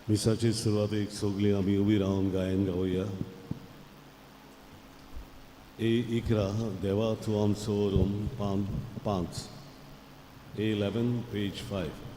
मिसाची सुरवातेक सगळीं आमी उबी रावन गायन गावया. इकरा देवा तूं आमचो रोम 5 A11 page 5.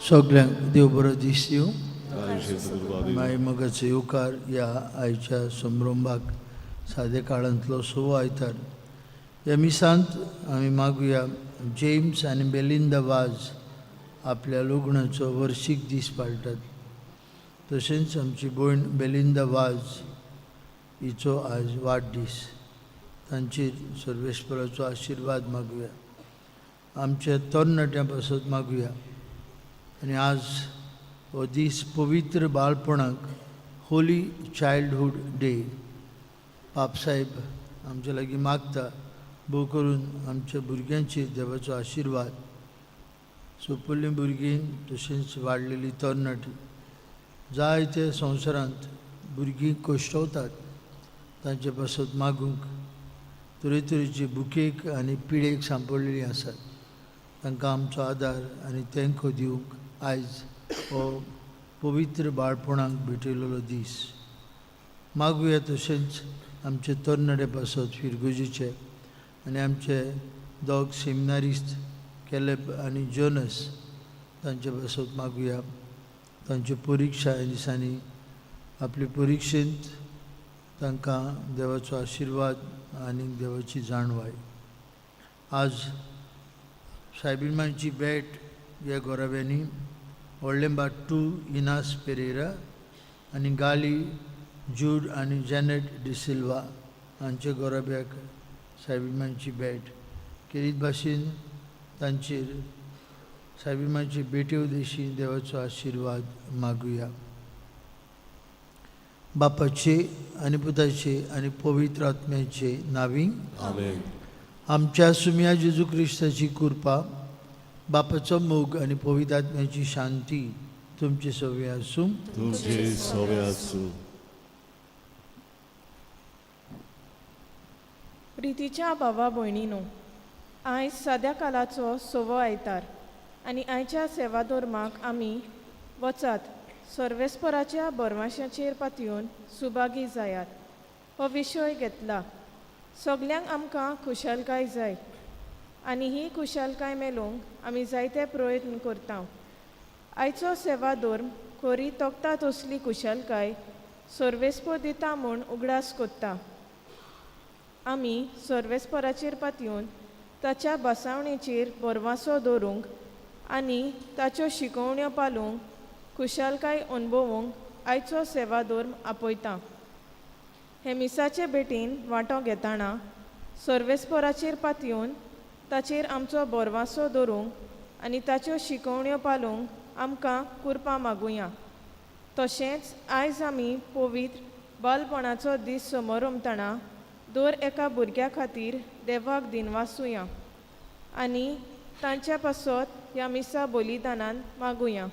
सगळ्यांक देव बरो दीस दिवं. माय मगाचो येवकार ह्या आयच्या संभ्रमाक सादे काळांतलो 6वो आयतार. ह्या मिसांत आमी मागुया जेम्स आनी बेलिंदा वाज आपल्या लग्नाचो वर्शीक दीस पाळटात. तशेंच आमची भयण बेलिंदा वाज हिचो आज वाडदीस. तांचेर सर्वेस्पराचो आशिर्वाद मागुया. आमच्या तरणाट्यां पासत मागुया. आनी आज हो दीस पवित्र बाळपणाक होली चायल्डहूड डे. पापसाहेब आमचे लागीं मागता भोव करून आमच्या भुरग्यांचेर देवाचो आशिर्वाद. सोंपल्लीं भुरगीं तशेंच वाडलेलीं तरणाटीं जायते संवसारांत भुरगीं कोश्टवतात. तांचे पासत मागूंक तरेतरेची बुकेक आनी पिडेक सांपडलेलीं आसात. तांकां आमचो आदार आनी तेंको दिवंक आयज हो पवित्र बाळपणाक भेटयलेलो दीस. मागुया तशेंच आमचे तरणाटे पासत फिरगुजीचे आनी आमचे दोग सेमिनारिस्ट कॅलेब आनी जोनस तांचे पासत मागुया. तांच्यो परिक्षा ह्या दिसांनी आपले परिक्षेंत तांकां देवाचो आशिर्वाद आनी देवाची जाणवाय. आज सायबिमांची भेट ह्या गोरव्यांनी व्हडलेंबा 2 इनास पेरेरा आनी गाली जूड आनी जॅनेट डिसिल्वा हांचे गोरब्याक सायबिमांची भेट. केरीत भाशेन तांचेर सायबिमांचे भेटे उदेशी देवाचो आशिर्वाद मागुया. बापाचे आनी पुताचे आनी पवित्र आत्म्याचे नांवी आमेन. आमच्या सुम्या जेजू क्रिस्ताची कृपा, बापाचो मोग आनी पवित्र आत्म्याची शांती तुमचे सगळे आसूं. तुमचे सगळे आसूं. प्रितीच्या भावा भयणीनो, आयज सद्या कालाचो 6वो आयतार आनी आयच्या सेवा धर्माक आमी वचात सर्वेस्पराच्या बरमाशाचेर पातयेवन सुभागी जायात. हो विशय घेतला. सगल्यांक आमकां खुशालकाय जाय आनी ही खुशालकाय मेलोवंक आमी जायते प्रयत्न करता. आयचो सेवा धर्म खरी तोखता तसली खुशालकाय सर्वेस्पर दिता म्हूण उगडास कोत्ता. आमी सर्वेस्पराचेर पातयेवन ताच्या बसावणेचेर बरवासो दवरूंक आनी ताच्यो शिकवण्यो पालोवंक खुशालकाय अणभवूंक आयचो सेवा धर्म आपयता. हे मिसाचे भेटीन वांटो घेताना सर्वेस्पराचेर पातयेवन ताचेर आमचो बोरवासो दवरूंक आनी ताच्यो शिकवण्यो पालूंक आमकां कुरपा मागुया. तशेंच आयज आमी पवित्र बालपणाचो दीस समोर उमतना दर एका भुरग्या खातीर देवाक दिनवासुया आनी तांच्या पासत ह्या मिसा बलिदानान मागुया.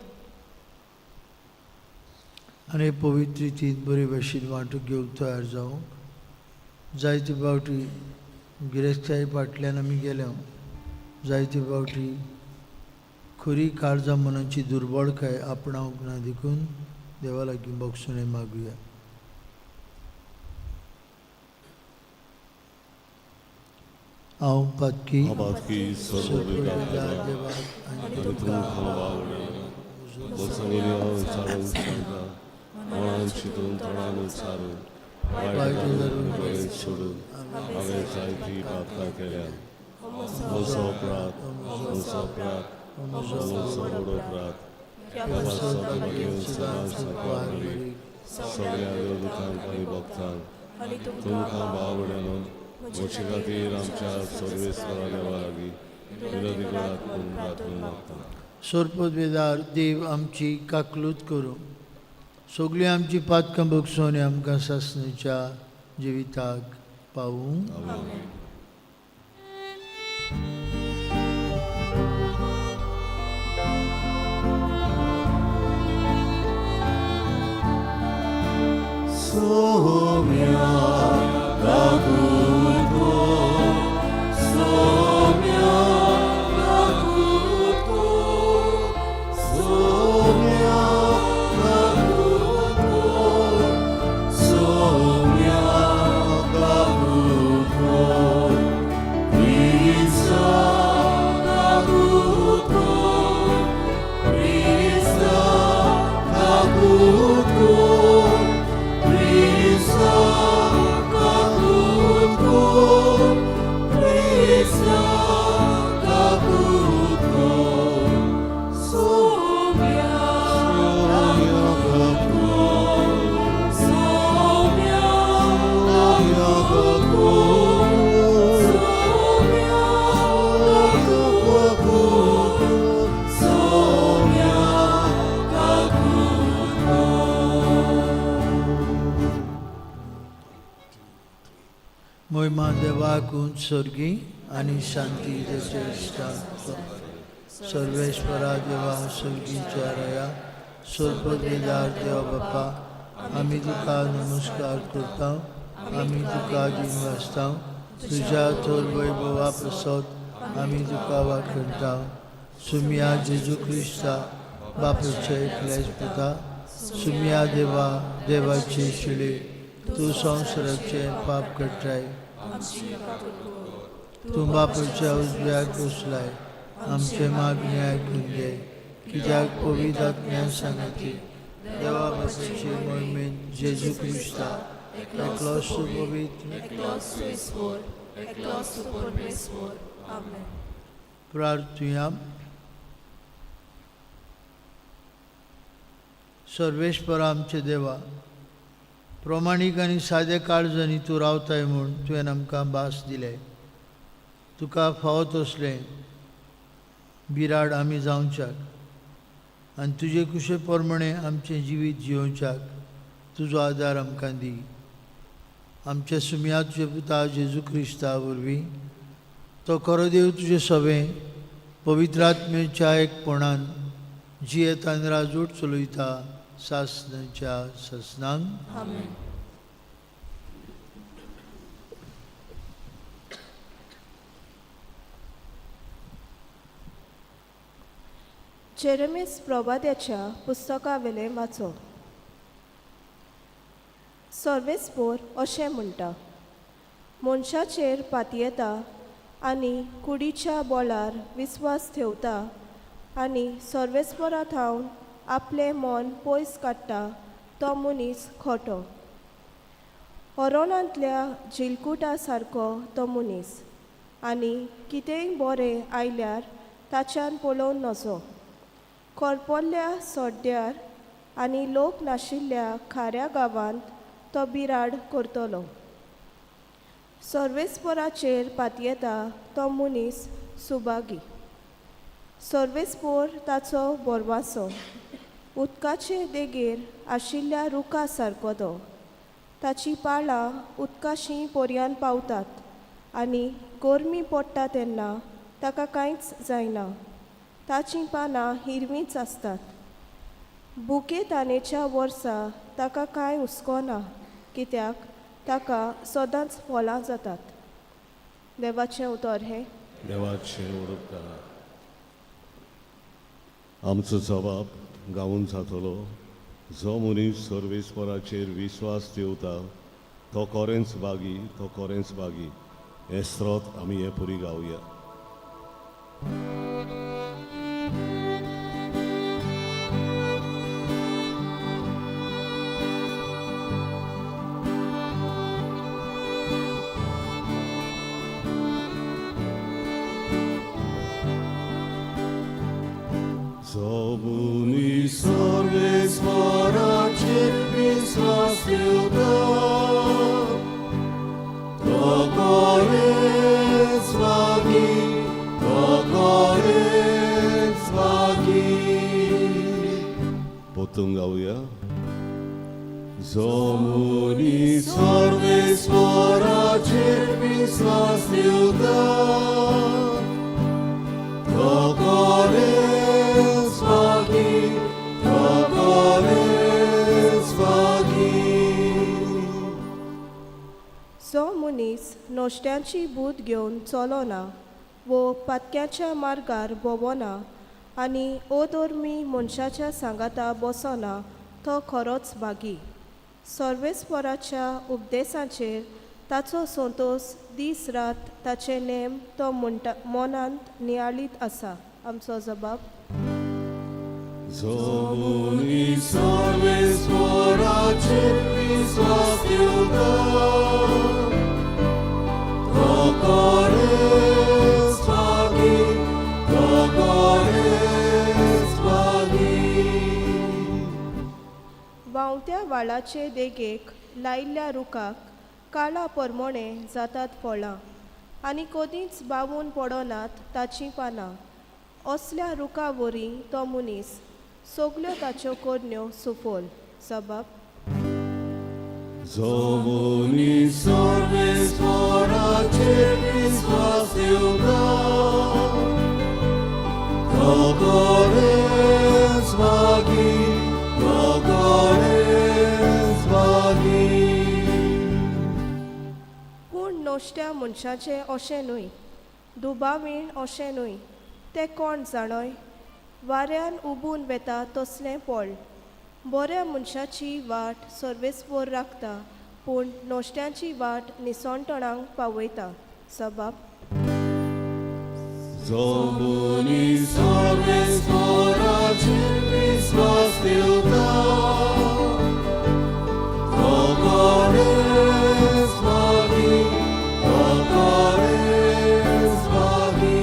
आनी पवित्र रितीन बरे भाशेन वांटो घेवंक तयार जावंक जायते फावटी गिरेस्तकाये फाटल्यान आमी गेल्या, जायते फावटी खरी काळजां मनाची दुर्बळकाय आपणावंक ना देखून देवा लागीं बोगसुणें मागुया. हांव पातकी आपातकी सर्वविदा देवाक आनी तुमकां आवडना बोसंगोलिया उच्चारून सांगता मनान चिंतून तोंडान उच्चारून वायट करून बरें सोडून हांवें जायती पातकां केल्या. म्हजो अपराध म्हजो व्हडो अपराध ह्या पातकां मागीर सदांच सांगपाक सगळ्या दुखांक आनी भक्तांक तुमकां आवडना म्हजे खातीर आमच्या सर्वेस्परा देवा लागीं विनती करात म्हूण प्रार्थना मागता. सोरपदवेदार देव आमची काकलूत करूं, सगळीं आमची पातकां बगसून आमकां सासणेच्या जिविताक पावूं. मोहिमा देवाक उंच सर्गी आनी शांती तेचे इश्टांक सर्वेश्वरा देवा सर्गीच्या रया सोरपदवेदार देवा बापा आमी तुका नमस्कार करता, आमी तुका दिनवासता, तुज्या थोर वैभवा पासत आमी तुका वाखणटा. सुमिया जेजू क्रिस्ता बापाचे एकल्याच पुता, सुमिया देवा देवाचे शिळे तूं संवसाराचे पाप कट्टाय, तूं बापाच्या उजव्याक बसलाय, आमचे मागणी आयकून घे. कित्याक पवित्र आत्म्यान सांगती देवा बापाचे मोहिमेन जेजू क्रिस्ता एकलोच तूं पवित्र प्रार्थुया. सर्वेश्वर आमचे देवा, प्रमाणीक आनी सादे काळजांनी तूं रावताय म्हूण तुवें आमकां भास दिलें. तुका फावो तसलें बिराड आमी जावच्याक आनी तुजे कुशे प्रमाणें आमचें जिवीत जियोवच्याक तुजो आदार आमकां दी. आमच्या सुमिया तुजे पुता जेजू क्रिस्ता वरवीं तो खरो देव तुजे सवें पवित्र आत्म्याच्या एकपणान जियेत आनी राजवट चलयता सासणाच्या ससनांक. जेरेमीस प्रवाद्याच्या पुस्तका वेले वाचो. सर्वेस्पोर अशें म्हणटा, मनशाचेर पातयेता आनी कुडीच्या बोळार विस्वास ठेवता आनी सर्वेस्परा थावन आपलें मन पयस काडटा तो मनीस खोटो. अरोणांतल्या जिलकुटा सारको तो मनीस आनी कितेंय बरें आयल्यार ताच्यान पळोवन नजो. करपोल्ल्या सोड्ड्यार आनी लोक नाशिल्ल्या खाऱ्या गांवांत तो बिराड करतलो. सर्वेस्पराचेर पातयेता तो मनीस सुभागी. सर्वेस्पोर ताचो बोरवासो उदकाचे देगेर आशिल्ल्या रुखा सारको तो. ताची पाळां उदकाशीं पर्यान पावतात आनी गरमी पडटा तेन्ना ताका कांयच जायना. ताचीं पानां हिरवींच आसतात. बुके तानेच्या वर्सा ताका कांय हुस्कोना, कित्याक ताका सदांच फळां जातात. देवाचें उतर हें. देवाचे उडोवकार. आमचो जबाब गावून जातलो. जो मनीस सर्वेस्पराचेर विस्वास ठेवता तो खरेंच बागी, तो खरेंच बागी. हे स्त्रोत आमी हे पुरी गावया. जो मनीस सर्वेस्पराचेर विस्वास ठेवता तो खरेंच बागी, तो खरेंच बागी. पोतून गावया. जो मनीस सर्वेस्पराचेर विस्वास ठेवता तो खरेंच बागी, तो खरेंच बागी. जो मनीस नोश्त्यांची बूद घेवन चलोना वो पातक्याच्या मार्गार भोंवना आनी अधर्मी मनशाच्या सांगाता बसना तो खरोच बागी. सर्वेस्पराच्या उपदेशाचेर ताचो संतोश दीस रात ताचे नेम तो मनांत नियाळीत आसा. आमचो जबाब. जो मनीस सर्वेस्पराचेर विस्वास ठेवता तो खरेंच बागी, तो खरेंच बागी. वावत्या वाळाचे देगेक लायिल्ल्या रुखाक काळा परमणे जातात फळां आनी कदींच बावून पडनात ताचीं पानां. असल्या रुखा वरी तो मनीस सगल्यो ताच्यो कोडण्यो सुफोल. जबाब. जो मनीस सर्वेस्पराचेर विस्वास ठेवता तो खरेंच बागी, तो खरेंच बागी. पूण नोश्त्या मनशाचें अशें न्हय, दुबावीण अशें न्हय. तें कोण जाणय? वाऱ्यान उबून वेता तसलें पळ. बऱ्या मनशाची वाट सर्वेस्पर राखता पूण नोश्त्यांची वाट निसणटणांक पावयता. जबाब. जो मनीस सर्वेस्पराचेर विस्वास ठेवता तो खरेंच बागी, तो खरेंच बागी.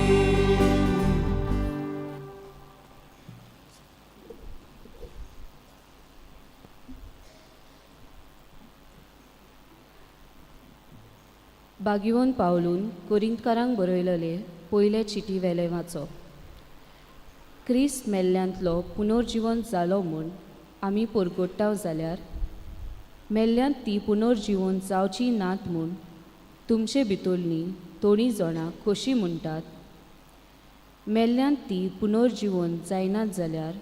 बागिवोन पावलून कोरिंतकारांक बरयलेले पयले चिटी वेले वाचप. क्रिस्त मेल्ल्यांतलो पुनर्जिवन जालो म्हूण आमी परगट्टाव जाल्यार मेल्ल्यांत ती पुनर्जिवन जावची नात म्हूण तुमचे भितरलीं थोडीं जाणां कशीं म्हणटात. मेल्ल्यांत ती पुनर्जिवन जायनात जाल्यार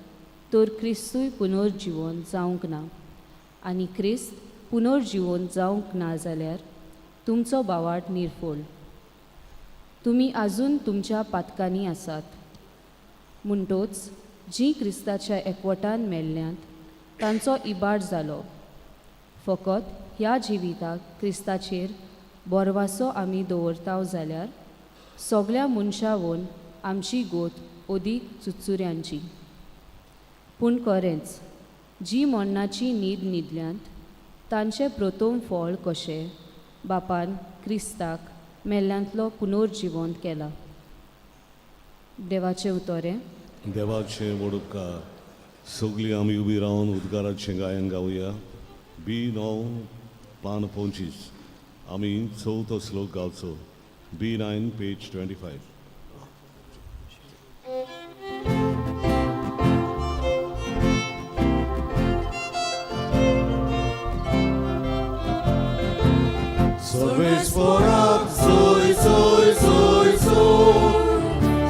तर क्रिस्तूय पुनर्जिवन जावंक ना. आनी क्रिस्त पुनर्जिवन जावंक ना जाल्यार तुमचो बावाट निर्फोल. तुमी आजून तुमच्या पातकांनी आसात. म्हणटोच जीं क्रिस्ताच्या एकवटान मेल्ल्यांत तांचो इबाड जालो. फकत ह्या जिविताक क्रिस्ताचेर बोरवासो आमी दवरताव जाल्यार सगळ्या मनशावन आमची गोत ओदीक चुचुऱ्यांची. पूण खरेंच जी मरणाची न्हीद न्हिदल्यांत तांचें प्रथम फळ कशें बापान क्रिस्ताक मेल्ल्यांतलो पुनर्जिवंत केला. देवाचें उतोरें. देवाचे मोडुपकार. सगळीं आमी उबी रावन उद्गाराचें गायन गावया. बी नो पान 25. आमी 4थो श्लोक गावचो. B9, page 25. Sorvesporak, soy, soy, soy, soy.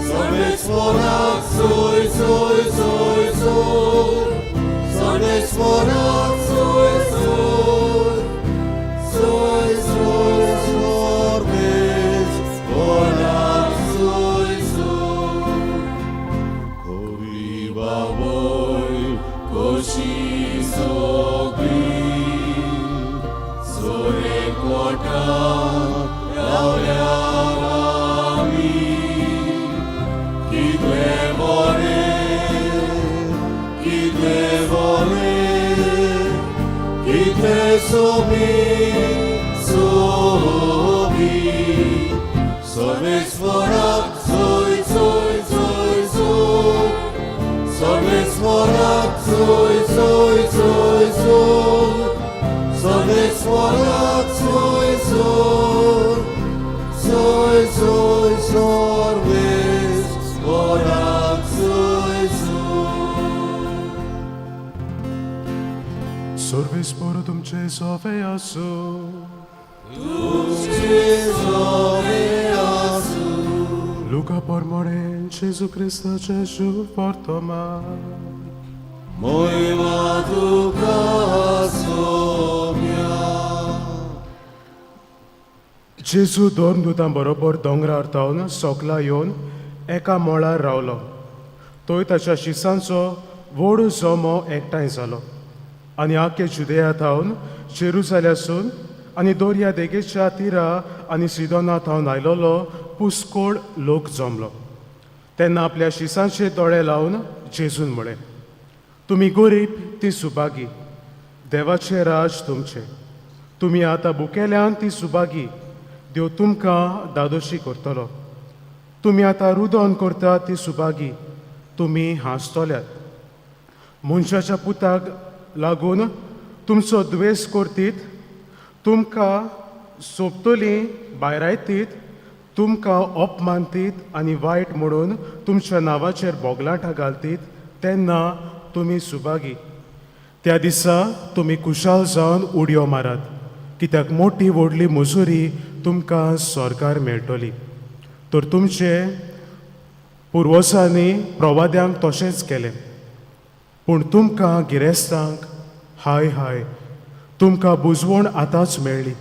Sorvesporak, soy, soy, soy, soy. Sorvesporak, soy, soy. Soy, soy, sorvesporak, soy, soy. Koriba Baboy, koshi sobi. Sore kota, rauya rami. Kidle vore, kidle sobi, sobi. Sorvesporak, soy, soy, soy, soy. Sorvesporak, soy, soy, soy, soy. Sorvesporak, soy, soy. Soy, soy, sorvesporak, soy, soy. Sorvesporu तुमचे सोवे आसू. Tudzie zoveasu. Luca pormore Gesù Cristo Gesù portoma. Moi matuka somia. जेजू 2 दुतां बरोबर दोंगरार तावन सोकला येवन एका मळार रावलो. थंय ताच्या शिसांचो व्हड जोमो एकठांय जालो आनी आख्खे जुदेया थावन जेरुसाल्यासून आनी दर्या देगेच्या तिरा आनी सिदोना थावन आयलोलो पुस्कोळ लोक जमलो. तेन्ना आपल्या शिसांचे दोळे लावन जेजून म्हळें, तुमी गरीब ती सुबागी, देवाचें राज तुमचें. तुमी आतां भुकेल्यान ती सुबागी, देव तुमकां दादोशी करतलो. तुमी आतां रुदन करता ती सुबागी, तुमी हांसतल्यात. मनशाच्या पुताक लागून तुमचो द्वेस करतीत, तुमकां सोबतलीं भायरायतीत, तुमकां अपमानतीत आनी वायट म्हणून तुमच्या नांवाचेर बोगलांठां घालतीत, तेन्ना तुमी सुबागी. त्या दिसा तुमी कुशाल जावन उडयो मारात, कित्याक मोठी व्हडली मजुरी तुमकां स्वर्गार मेळटली. तर तुमचे पुर्वजांनी प्रवाद्यांक तशेंच केलें. पूण तुमकां गिरेस्तांक हाय हाय, तुमकां बुजवण आतांच मेळ्ळी.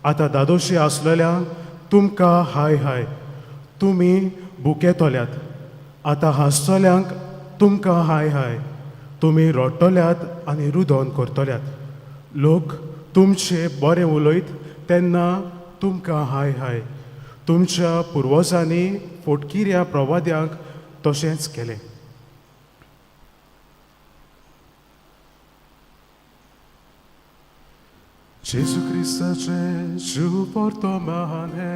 आतां दादोशी आसलेल्यांक तुमकां हाय हाय, तुमी भुके तोल्यात. आतां हांसतल्यांक तुमकां हाय हाय, तुमी रडटल्यात आनी रुदन करतल्यात. लोक तुमचे बरें उलयत तेन्ना तुमकां हाय हाय. तुमच्या पुर्वजांनी फोटकिऱ्या प्रवाद्यांक तशेंच केलें. जेजू क्रिस्ताचे जीव वर्तमान हे.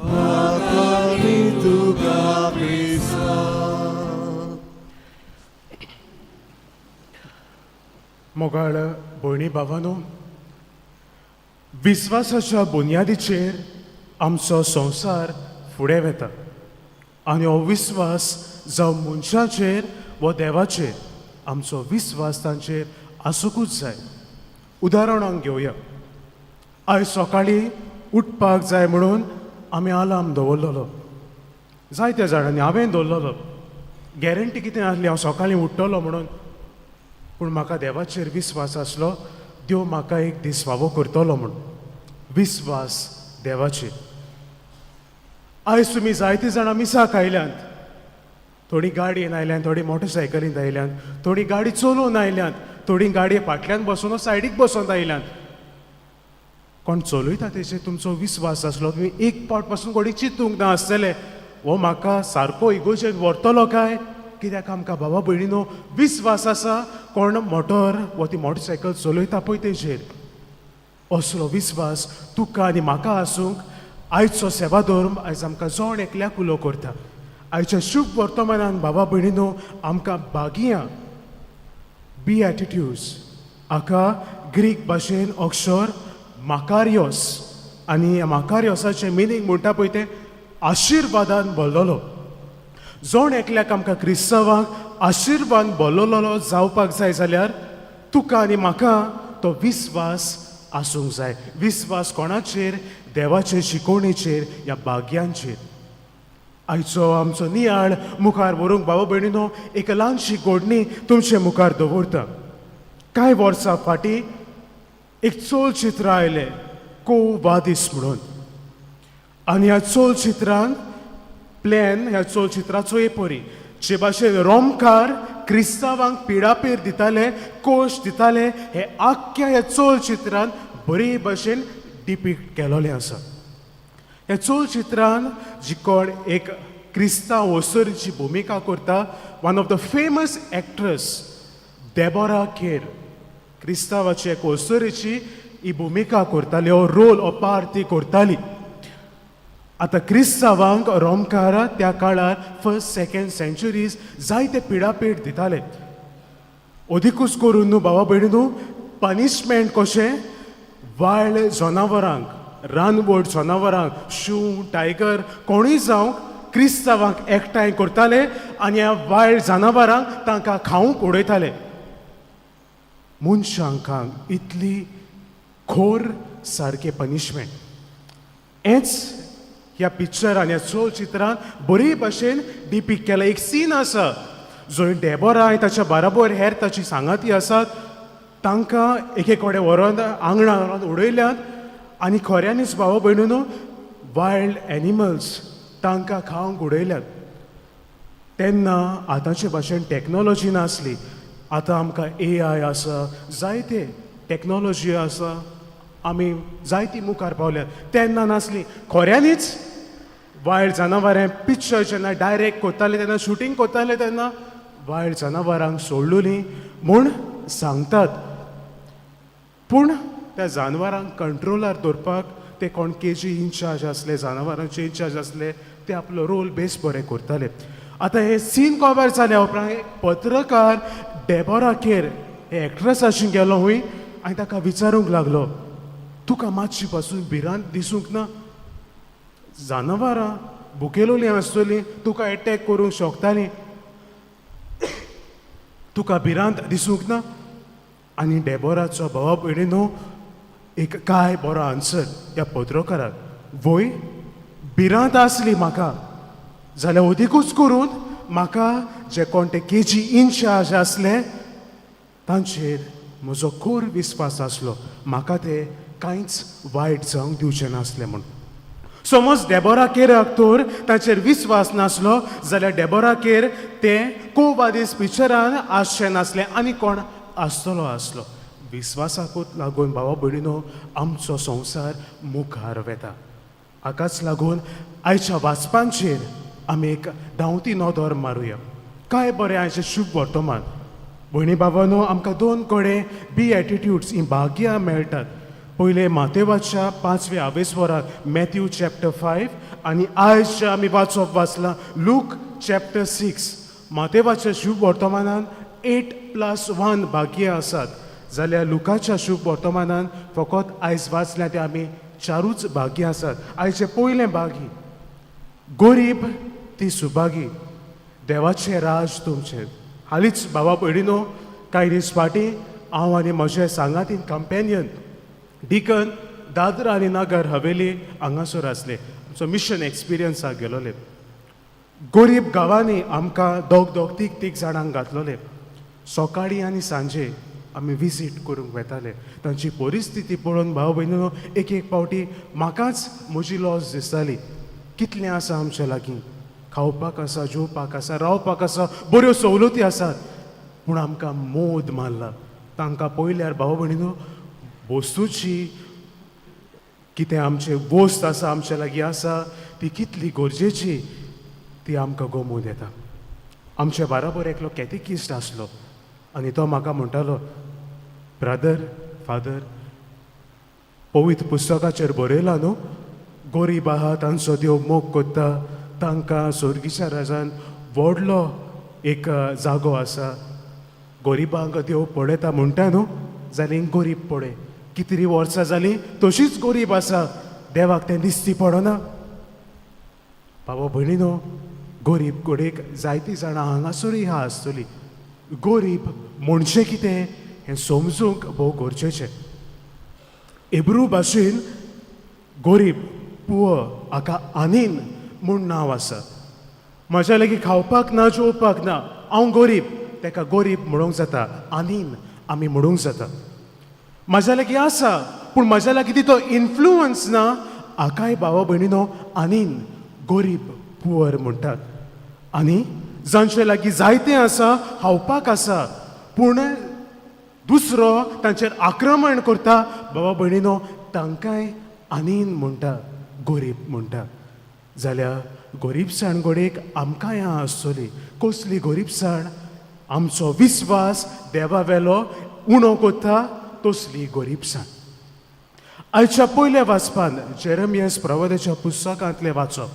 Akami tuka Krista. मोगाळ भयणी भावांनो, विस्वासाच्या बुनयादीचेर आमचो संवसार फुडें वता आनी हो विस्वास जावं मनशाचेर वा देवाचेर आमचो विस्वास तांचेर आसूंकूच जाय. उदाहरणांक घेवया. आयज सकाळीं उठपाक जाय म्हणून आमी आलार्म दवरलेलो. जायत्या जाणांनी हांवें दवरलेलो. गॅरंटी कितें आसली हांव सकाळीं उठटलो म्हणून. पूण म्हाका देवाचेर विस्वास आसलो, देव म्हाका एक दीस फावो करतलो म्हणून. विस्वास देवाचेर. आयज तुमी जायतीं जाणां मिसाक आयल्यांत. थोडीं गाडयेन आयल्यांत, थोडीं मोटरसायकलींत आयल्यांत, थोडीं गाडी चलोवन आयल्यांत, थोडीं गाडये फाटल्यान बसून सायडीक बसोन आयल्यांत. कोण चलयता तेचेर तुमचो विस्वास आसलो. तुमी एक पावट पासून कोणी चिंतूंक ना आसतलें, हो म्हाका सारको इगोजेर व्हरतलो काय. कित्याक आमकां बाबा भयणीनो विस्वास आसा कोण मोटर वा ती मोटरसायकल चलयता पळय तेचेर. असलो विस्वास तुका आनी म्हाका आसूंक आयचो सेवाधर्म आयज आमकां जोण एकल्याक उलो करता. आयच्या शुभ वर्तमानान बाबा भयणीनो आमकां बागियां बी एटिट्यूड्स हाका ग्रीक भाशेन अक्षर माकारियोस आनी माकारियोसाचें मिनींग म्हणटा पळय तें आशिर्वादान भरलेलो. जोण एकल्याक आमकां क्रिस्तांवांक आशिर्वाद भरलेलो जावपाक जाय जाल्यार तुका आनी म्हाका तो विस्वास आसूंक जाय. विस्वास कोणाचेर? देवाचे शिकवणेचेर, ह्या भाग्यांचेर. आयचो आमचो नियाळ मुखार व्हरूंक बाबा भयणीनो एक ल्हानशी घोडणी तुमचे मुखार दवरता. कांय वर्सां फाटीं एक चलचित्र आयलें को वादीस म्हणून. आनी ह्या चलचित्रान प्लॅन ह्या चलचित्राचो एपरी जे भाशेन रोमकार क्रिस्तांवांक पिडापेर दिताले, कोश दिताले, हे आख्ख्या ह्या चलचित्रान बरे भशेन डिपिक्ट केलोलें आसा. ह्या चलचित्रान जी कोण एक क्रिस्तांव वसरीची भुमिका करता, one of the famous actress Deborah केर, क्रिस्तांवाची एक वसरीची ही भुमिका करताली, हो रोल हो पार्ट ती करताली. आतां क्रिस्तांवांक रोमकारां त्या काळार फर्स्ट सेकंड सेंच्युरीज जायते पिडापेट दिताले. अदिकूच करून न्हू बाबा भयणी न्हू पनिशमेंट कशें वायल्ड जनावरांक, रानवट जनावरांक, शूं, टायगर कोणूय जावं क्रिस्तांवांक एकठांय करताले आनी ह्या वायल्ड जनावरांक तांकां खावंक उडयताले. मनशांक इतली खोर सारकें पनिशमेंट. हेंच ह्या पिक्चरान ह्या चलचित्रान बरे भशेन डिपिक्ट केला. एक सीन आसा जंय डेबोरा आनी ताच्या बाराबर हेर ताची सांगाती आसात, तांकां एके कडेन व्हरोन आंगणां व्हरोन उडयल्यात आनी खऱ्यांनीच भावा भयणीनो वायल्ड एनिमल्स तांकां खावंक उडयल्यात. तेन्ना आतांचे भाशेन टॅक्नोलॉजी नासली. आतां आमकां AI आसा, जायते टॅक्नोलॉजी आसा, आमी जायती मुखार पावल्यात. तेन्ना नासली. खऱ्यांनीच वायल्ड जनावरां पिक्चर जेन्ना डायरेक्ट कोत्ताले तेन्ना शुटींग कोत्ताले तेन्ना वायल्ड जनावरांक सोडलोलीं म्हूण सांगतात. पूण त्या जनावरांक कंट्रोलार दवरपाक ते कोण KG इन्चार्ज आसले, जनावरांचे इन्चार्ज आसले, ते आपलो रोल बेस बरें करताले. आतां हे सीन कवर जाल्या उपरांत एक पत्रकार डेबोरा केर हे एक्ट्रेस आशिल्लो गेलो हूंय आनी ताका विचारूंक लागलो, तुका मातशी पासून भिरांत दिसूंक ना? जनावरां भुकेलोलीं आसतलीं, तुका एटॅक करूंक शकतालीं, तुका भिरांत दिसूंक ना? आनी डेबोराचो भावा भयणीनो एक काय बरो आन्सर ह्या पत्रकाराक. वय भिरांत आसली म्हाका जाल्यार अदिकूच करून म्हाका जे कोण ते KG इन्चार्ज आसले तांचेर म्हजो खोर विस्वास आसलो. म्हाका ते कांयच वायट जावंक दिवचे नासले म्हूण. समज डेबोरा केराक तर ताचेर विस्वास नासलो जाल्यार डेबोरा केर ते कोवादीस पिक्चरान आसचें नासलें आनी कोण आसतलो आसलो. विस्वासाकूच लागून भावा भयणीनो आमचो संवसार मुखार वेता. हाकाच लागून आयच्या वाचपांचेर आमी एक धांवती नदर मारुया. काय बरें आयचें शुभ वर्तमान. भयणी बाबांनो, आमकां दोन कडेन बी एटिट्यूड्स ही भाग्यां मेळटात. पयले मातेवाच्या 5व्या आवेस्वराक मॅथ्यू चॅप्टर 5 आनी आयज आमी वाचलां लूक चॅप्टर 6. मातेवाच्या शुभ वर्तमानान 8+1 भाग्यां आसात जाल्यार लुकाच्या शुभ वर्तमानान फकत आयज वाचल्या ते आमी 4च भाग्यां आसात. आयचें पयलें भागी, गरीब ती सुभागी, देवाचें राज तुमचें. हालींच बाबा भयणीनो कांय दीस फाटीं हांव आनी म्हजे सांगातीन कंपेनियन डिकन दादर आनी नगर हवेली हांगासर आसले. आमचो मिशन एक्सपिरियन्साक गेलोले. गरीब गांवांनी आमकां दोग तीग जाणांक घातलोले. सकाळीं आनी सांजे आमी विजीट करूंक वेताले. तांची परिस्थिती पळोवन भाव भयणीनो एक पावटी म्हाकाच म्हजी लॉस दिसताली. कितलें आसा आमचे लागीं, खावपाक आसा, जेवपाक आसा, रावपाक आसा, बऱ्यो सवलती आसात, पूण आमकां मोद मारला. तांकां पळयल्यार भाव भयणीनो वस्तूची कितें आमचे वस्त आसा आमचे लागीं आसा ती कितली गरजेची ती आमकां गमून येता. आमचे बराबर एकलो कॅटेकिस्ट आसलो आनी तो म्हाका म्हणटालो, ब्रदर, फादर, पवित्र पुस्तकाचेर बरयलां न्हू, गरीब आहा तांचो देव मोग कोत्ता, तांकां स्वर्गीच्या राजान व्हडलो एक जागो आसा, गरिबांक देव पळयता म्हणटा न्हू, जाली गरीब पळय कितली वर्सां जालीं तशीच गरीब आसा देवाक तें दिसती पडना बाबा भयणीनो गरीब कोडेक जायतीं जाणां हांगासरूय ह्या आसतलीं गरीब म्हणजे कितें हें समजूंक भोव गरजेचें इब्रू भाशेन गरीब पुअर हाका आनीन म्हूण नांव आसा म्हज्या लागीं खावपाक ना जेवपाक ना हांव गरीब ताका गरीब म्हणूंक जाता आनीन आमी म्हणूंक जाता म्हज्या लागीं आसा पूण म्हज्या लागीं तितो इन्फ्लुअन्स ना हाकाय भावा भयणीनो आनीन गरीब पुअर म्हणटात आनी जांचे लागीं जायतें आसा खावपाक आसा पूण दुसरो तांचेर आक्रमण करता बाबा भयणीनो तांकांय आनीन म्हणटा गरीब म्हणटा जाल्यार गरीबसाण गोडेक आमकांय आसतली कसली गरीबसाण आमचो विस्वास देवा वेलो उणो करता तसली गरीबसाण आयच्या पयल्या वाचपान जेरमियास प्रवादाच्या पुस्तकांतलें वाचप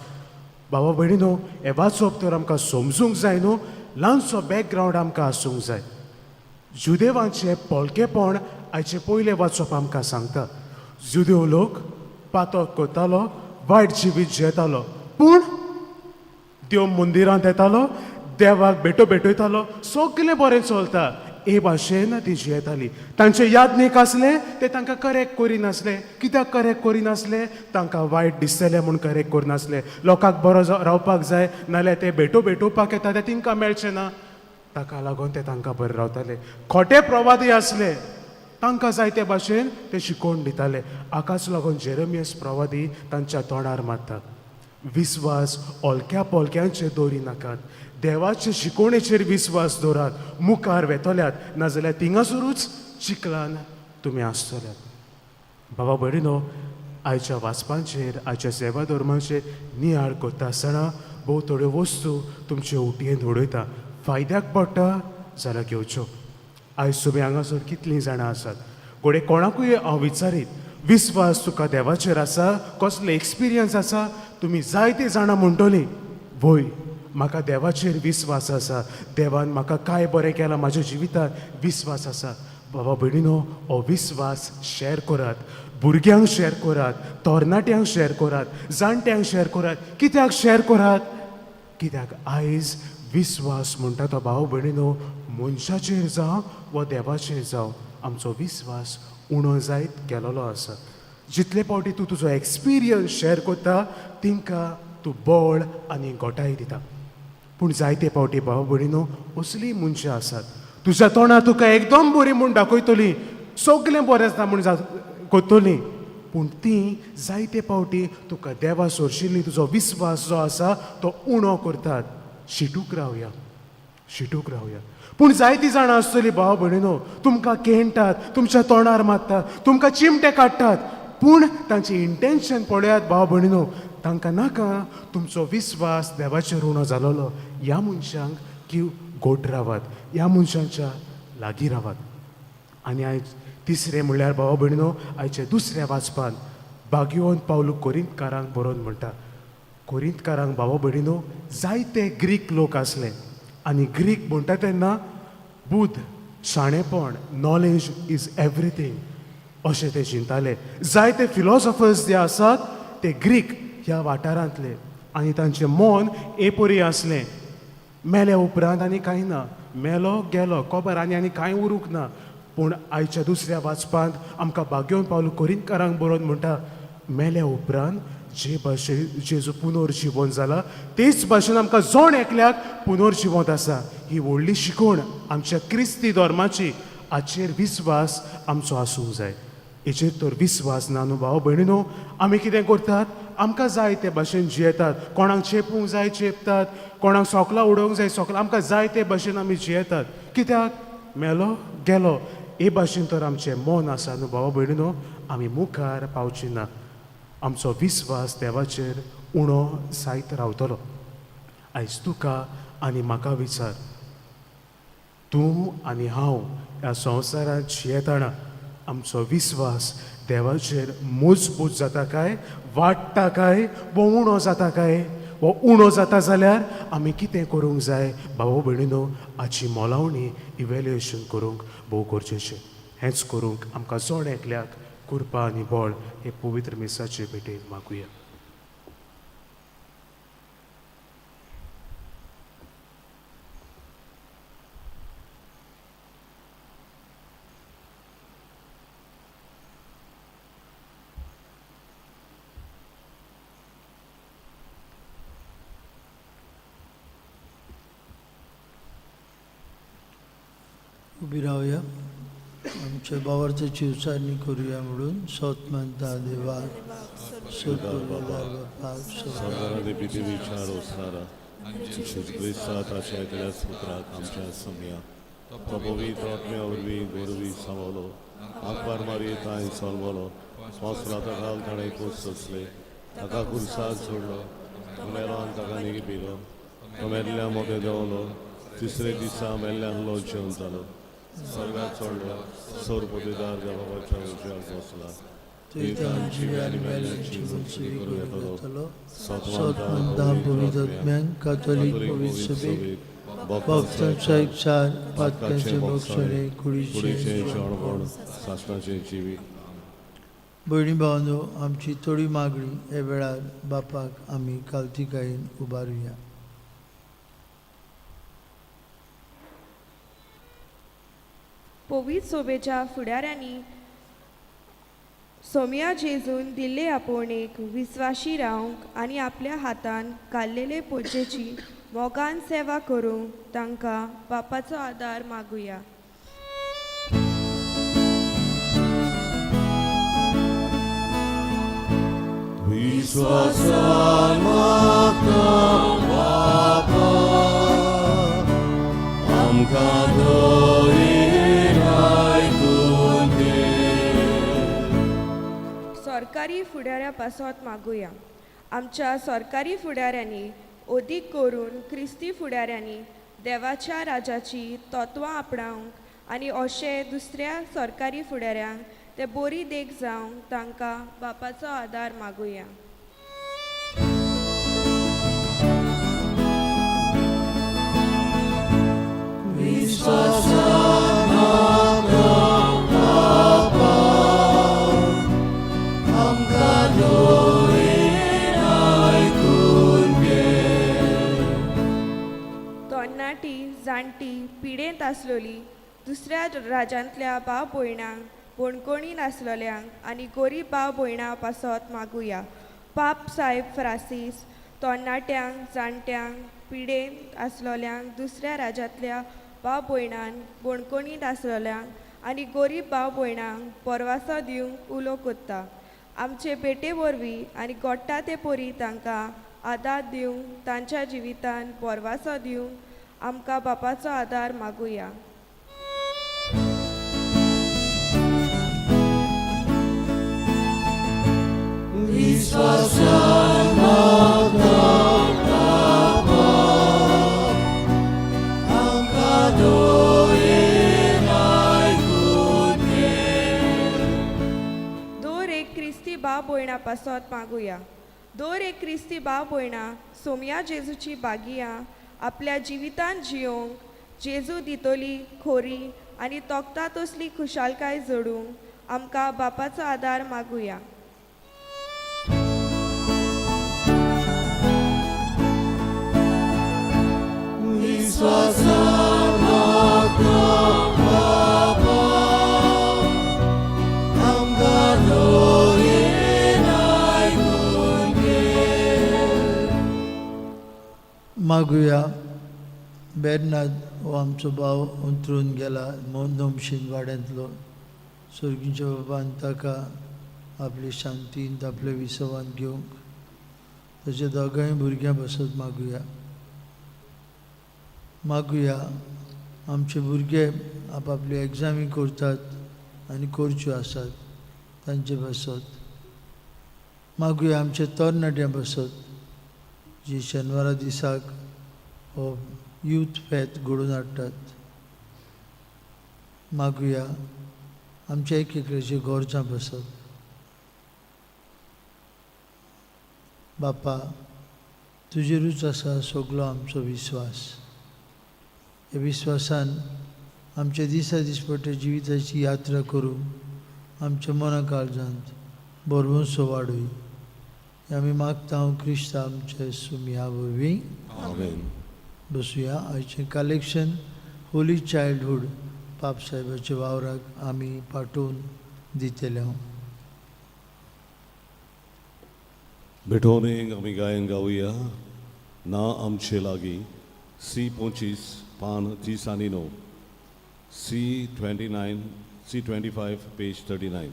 बाबा भयणीनो हें वाचप तर आमकां समजूंक जाय न्हू ल्हानसो बॅकग्रावंड आमकां आसूंक जाय जुदेवांचें पोळकेपण आयचें पयलें वाचप आमकां सांगता जुदेव लोक पातक करतालो वायट जिवीत जियेतालो पूण देव मंदिरांत येतालो देवाक भेटयतालो सगळें बरें चलता हे भाशेन ती जियेताली तांचे यादनीक आसले ते तांकां करेक्ट करिनासले कित्याक करेक्ट करिनासले तांकां वायट दिसतलें म्हूण करेक्ट करनासले लोकांक बरो रावपाक जाय नाल्यार ते भेटोवपाक येता ते तांकां मेळचें ना ताका लागून ते तांकां बरें रावताले खोटे प्रवादी आसले तांकां जाय ते भाशेन ते शिकोवन दिताले हाकाच लागून जेरमियास प्रवादी तांच्या तोंडार मारतात विस्वास ओलक्या पोलक्यांचेर दवरिनाकात देवाचे शिकोवणेचेर विस्वास दवरात मुखार वेतल्यात नाजाल्यार थिंगासरूच चिखलान तुमी आसतल्यात बाबा भयणीनो आयच्या वाचपांचेर आयच्या सेवा धर्माचेर नियाळ करता आसतना भोव थोड्यो वस्तू तुमचे उटयेन उडयता फायद्याक पडटा जाल्यार घेवच्यो आयज तुमी हांगासर कितलीं जाणां आसात घोडे कोणाकूय हांव विचारीत विस्वास तुका देवाचेर आसा कसले एक्सपिरियन्स आसा तुमी जायते जाणां म्हणटलीं वय म्हाका देवाचेर विस्वास आसा देवान म्हाका काय बरें केलां म्हाज्या जिवितांत विस्वास आसा बाबा भयणीनो हो विस्वास शॅर करात भुरग्यांक शॅर करात तरणाट्यांक शॅर करात जाणट्यांक शॅर करात कित्याक शॅर करात कित्याक आयज विस्वास म्हणटा तो भाव भयणीनो मनशाचेर जावं वा देवाचेर जावं आमचो विस्वास उणो जायत गेलोलो आसा जितले फावटी तूं तुजो एक्सपिरियन्स शॅर करता तिंकां तूं बळ आनी घोटाय दिता पूण जायते फावटी भाव भयणीनो असलीं मनशां आसात तुज्या तोंडार तुका एकदम बरीं म्हूण दाखयतलीं सगळें बरें आसता म्हूण करतलीं पूण तीं जायते फावटी तुका देवा सोरशिल्ली तुजो विस्वास जो आसा तो उणो करतात शिटूक रावया पूण जायतीं जाणां आसतलीं भाव भयणीनो तुमकां केणटात तुमच्या तोंडार मारतात तुमकां चिमटे काडटात पूण तांचें इंटेन्शन पळयात भाव भयणीनो तांकां नाका तुमचो विस्वास देवाचेर उणो जालोलो ह्या मनशांक की गोट रावात ह्या मनशांच्या लागीं रावात आनी आयज तिसरें म्हणल्यार भाव भयणीनो आयचे दुसऱ्या वाचपान भाग्यवंत पावलू कोरिंतकारांक बरोवन म्हणटा कोरिंतकारांक भाव भयणीनो जायते ग्रीक लोक आसले आनी ग्रीक म्हणटा तेन्ना बुध शाणेपण नॉलेज इज एवरीथींग अशें ते चिंताले जायते फिलॉसॉफर्स जे आसात ते ग्रीक ह्या वाठारांतले आनी तांचें मन एपरी आसलें मेले उपरांत आनी कांय ना मेलो गेलो खबर आनी कांय उरूंक ना पूण आयच्या दुसऱ्या वाचपांत आमकां भाग्यवंत पावलू कोरिंतकारांक बरोवन म्हणटा मेल्या उपरांत जे भाशेन जेजू पुनर्जीवन जाला तेच भाशेन आमकां जोण एकल्याक पुनर्जीवंत आसा ही व्हडली शिकवण आमच्या क्रिस्ती धर्माची हाचेर विस्वास आमचो आसूंक जाय हेचेर तर विस्वास ना न्हू भाव भयणीनो आमी कितें करतात आमकां जाय ते भाशेन जियेतात कोणाक चेपूंक जाय चेपतात कोणाक सोकला उडोवंक जाय सोकला आमकां जाय ते भाशेन आमी जियेतात कित्याक मेलो गेलो हे भाशेन तर आमचें मन आसा न्हू भाव भयणीनो आमी मुखार पावची ना आमचो विस्वास देवाचेर उणो जायत रावतलो आयज तुका आनी म्हाका विचार तूं आनी हांव ह्या संवसारांत जियेतना आमचो विस्वास देवाचेर मजबूत जाता काय वाडटा काय वो उणो जाता काय वो उणो जाता जाल्यार आमी कितें करूंक जाय भाव भयणीनो हाची मोलावणी इवॅल्युएशन करूंक भोव गरजेचें हेंच करूंक आमकां चड एकल्याक कृपा आनी बळ हे पवित्र मिसाचे भेटेन मागुया. उभी राहूया. आमच्या भावार्थाची उच्चारणी करूया म्हणून सोतमंता देवा सगळ्यांनी पिती विचार ओसारा ख्रिस्तात आशेतल्या पुत्राक आमच्या समया तो पवित्र आत्म्या वरवीं गोरवी सावलो आकबार मारी ताय चलवलो पावसराता घाल ताणें कोस सोसले ताका कुर्साक सोडलो मेलोन ताका निगिपिलो तो मेल्ल्या मोठे देंवलो तिसरे दिसा मेल्ल्यांलो जेवतालो स्वर्गात चडलो सौर पोतेदार बाबाच्या उजव्याक बसला कॅथोलिक पवित्र सभेक भक्तांचा इच्छार पातकांचे मोक्षणे कुडीचे जेवणपण सासणाचे जिवी. भयणी भावांनो, आमची थोडी मागणी हे वेळार बापाक आमी कालतिकायेन उबारुया. पवित्र सोबेच्या फुडाऱ्यांनी सोम्या जेजून दिल्ले आपोवणेक विस्वाशी रावंक आनी आपल्या हातान काल्लेले पोजेची मोगान सेवा करूंक तांकां बापाचो आदार मागुया. विश्वासान मागता बापा आमकां धोरीन आयकून घे. सरकारी फुडाऱ्या पासत मागुया. आमच्या सरकारी फुडाऱ्यांनी अदीक करून क्रिस्ती फुडाऱ्यांनी देवाच्या राजाची तत्वां आपणावंक आनी अशें दुसऱ्या सरकारी फुडाऱ्यांक ते बरी देख जावंक तांकां बापाचो आदार मागुया. विश्वासान मागता बापा आमकां धोरीन आयकून घे. तरणाटी जाणटी पिडेंत आसलोली दुसऱ्या राज्यांतल्या भाव भयणांक कोणकोणीन आसलोल्यांक आनी गरीब भाव भयणां पासत मागुया. पाप साहेब फ्रांसीस तरणाट्यांक जाणट्यांक पिडेंत आसलोल्यांक दुसऱ्या राज्यांतल्या भाव भयणांक कोणकोणीन आसलोल्यांक आनी गरीब भाव भयणांक परवासो दिवंक उलो कोत्ता. आमचे भेटे वरवीं आनी गोडटा ते परी तांकां आदार दिवंक तांच्या जिवितान परवासो दिवंक आमकां बापाचो आदार मागुया. विश्वासान मागता बापा आमकां धोरीन आयकून घे. दर एक क्रिस्ती भाव भयणां पासत मागुया. दर एक क्रिस्ती भाव भयणां सोम्या जेजूची बागियां आपल्या जिवितान जियोंक जेजू दितोली खोरी आनी तोखता तसली खुशालकाय जोडूंक आमकां बापाचो आदार मागुया. विश्वासान मागता बापा आमकां धोरीन आयकून घे. मागुया. बेर्नाद हो आमचो भाव उतरून गेला नोमशीन वाड्यांतलो. सर्गीच्या बाबान ताका आपली शांतीन आपल्या विसवान घेवंक ताच्या दोगांय भुरग्यां बसत मागुया. मागुया आमचे भुरगे आपआपली एग्जामी करतात आनी करच्यो आसात तांचे बसत. मागुया आमचे तरणाट्यां बसत जी शेनवारा दिसाक हो यूथ फेथ घडोवन हाडटात. मागुया आमच्या एक एकल्याची गोरजां बसत. बापा, तुजेरूच आसा सगळो आमचो विश्वास. हे विश्वासान आमच्या दिसा दिसपट्ट्या जिविताची यात्रा करून आमच्या मना काळजांत बरोवसो वाडय आमी मागता हांव क्रिस्ता आमच्या सुमया वरवीं. आमेन. बसूया. आयचें कलेक्शन होली चायल्डहूड पाप साहेबाच्या वावराक आमी पाठोवन दितले. बेठोनेक आमी गायन गावया. ना आमचे लागीं C25 पान 30 आनी 9, C25 पेज 39.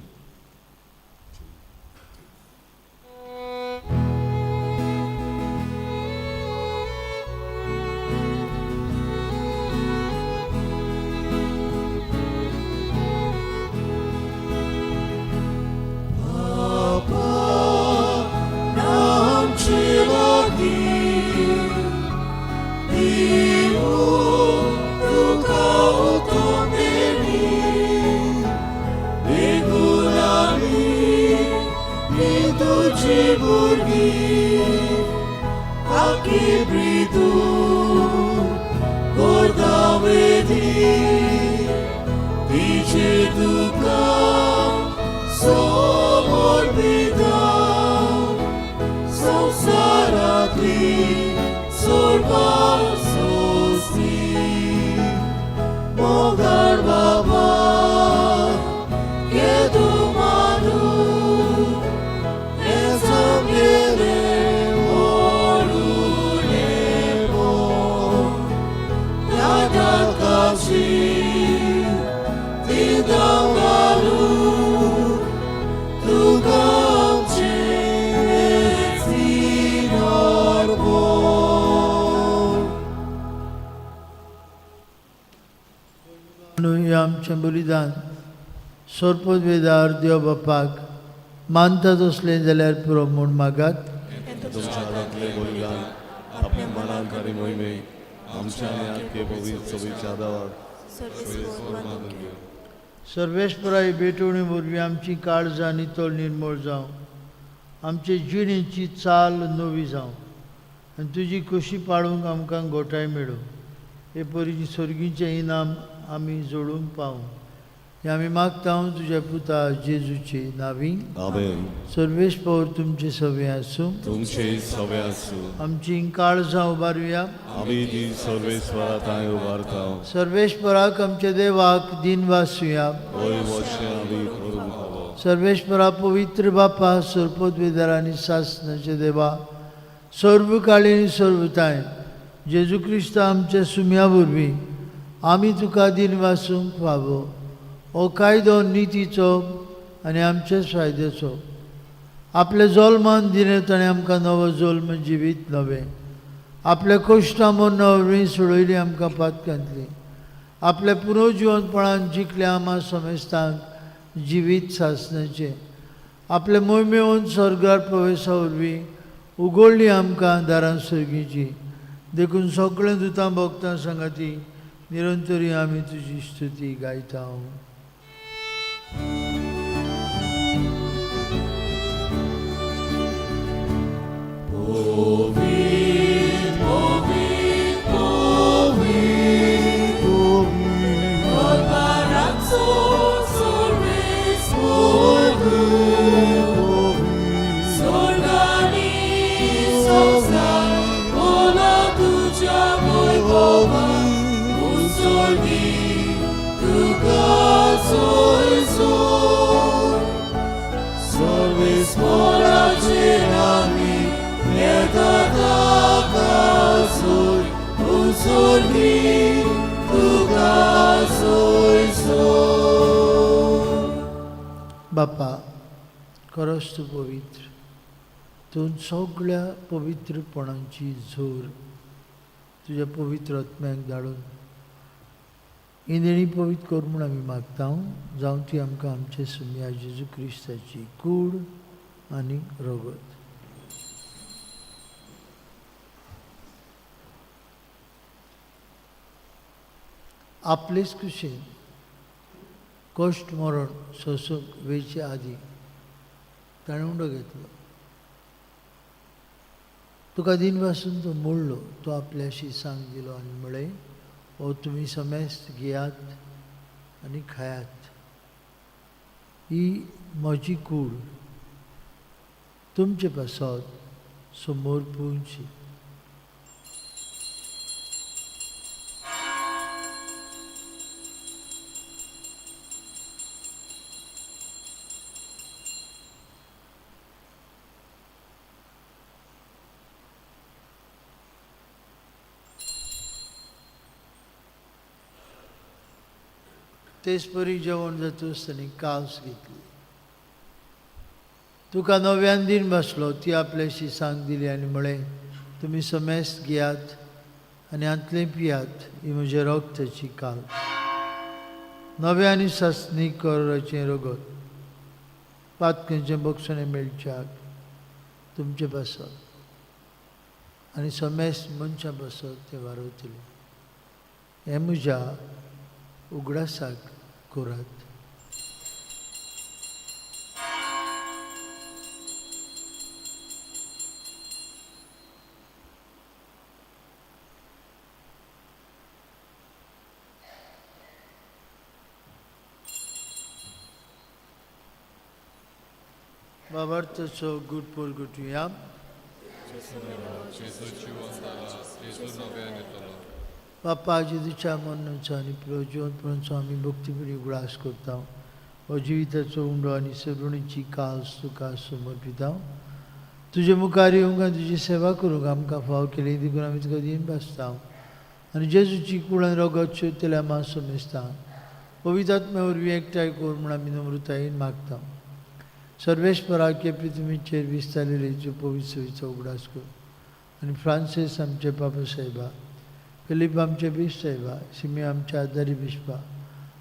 आमचें बलिदान सोरपोत वेदार देव बापाक मानतात असलें जाल्यार पुरो म्हूण मागात. तुमच्या हातांतलें बलिदान आपल्या मनांत आनी मोहिमेक आमच्या आनी आख्खे पवित्र सभेच्या आदार सर्वेस्परा ही भेटवणी वरवीं आमची काळजां नितळ निर्मळ जावं, आमचे जिणेची चाल नवी जावं आनी तुजी खोशी पाळूंक आमकां घोटाय मेळो. हे परी स्वर्गीचें इनाम आमी जोडूंक पावूं हें आमी मागता तुज्या पुता जेजूचे नांवी. आमेन. सर्वेस्पर तुमचे सवे आसूं. तुमचे सवे आसूं. आमची काळजां उबारुया. आमी ती सर्वेस्परा ताय उबारता. सर्वेस्पराक आमच्या देवाक दिन वासुया. होय वचन आमी करूंक हवो. सर्वेस्परा पवित्र बापा सर्पोत वेदार आनी सासणाचे देवा सर्वकाळी आनी सर्वताय जेजू क्रिस्ता आमच्या सुम्या वरवीं आमी तुका दिन वासूंक फावो. हो कायदो नितीचो आनी आमच्या फायद्याचो. आपल्या जल्मान दिलें ताणें आमकां नवो जल्म जिवीत नवें आपल्या कश्टां मरना वरवीं सोडयली आमकां पातकांतली. आपल्या पुनर्जिवनपणान जिखल्या आमा समेस्तांक जिवीत सासणाचें. आपल्या मोहिमेवन स्वर्गार प्रवेशा वरवीं उगडली आमकां दारां सर्गीची. देखून सगळें दुतां भोगतां सांगाती निरंतरी आमी तुजी स्तुती गायता. बापा खरोच तूं पवित्र. तूं सगळ्या पवित्रपणांची झोर तुज्या पवित्र आत्म्याक धाडून इंदेणी पवित्र कर म्हूण आमी मागता. जावं ती आमकां आमचे सुम्या जेजू क्रिस्ताची कूड आनी रगत. आपलेच कुशीन कश्ट मरण सोसूंक वेचे आदी ताणें उंडो घेतलो. तुका दिन वासून तो मोडलो. तो आपल्याशी सांग दिलो आनी म्हळें, हो तुमी समेस्त घेयात आनी खायात. ही म्हजी कूड तुमचे पासत समोर पुंची. तेच परी जेवण जातूच ताणें कास घेतली. तुका नव्यान दिन बसलो ती आपल्याशी सांग दिली आनी म्हळें, तुमी समेस्त घेयात आनी हातलें पियात, ही म्हज्या रगताची काल. नव्या आनी सासणी कोराचें रगत पातकेंचें बक्षणें मेळच्याक तुमचे बसत आनी समेस्त मनशां बसत तें वारयतलें. हें म्हज्या उगडासाक करात. बाबार्थाचो गूट परगटुया. बापा जेजूच्या मरणाचो आनी जिवंतपणाचो आमी भक्तीपुरी उगडास करता. हो जिविताचो उंडो आनी सरुणीची कास तुका समर्पिता. तुजे मुखार येवंक आनी तुजी सेवा करूंक आमकां फाव केली देखून आमी तुका दिन भासता. आनी जेजूची कूड आनी रगत शेवतल्या मा समेस्ता पवित्र आत्म्या वरवीं एकठांय कर म्हूण आमी नम्रतायेन मागता. सर्वेश्वराचे पृथ्वीचेर विस्तारलेले जो पवित्र सवेचो उगडास कर. आनी फ्रांसीस आमचे पापा साहेबा, फिलीप आमचे बिश्प साहेबा, सिमी आमच्या आदारी बिश्पा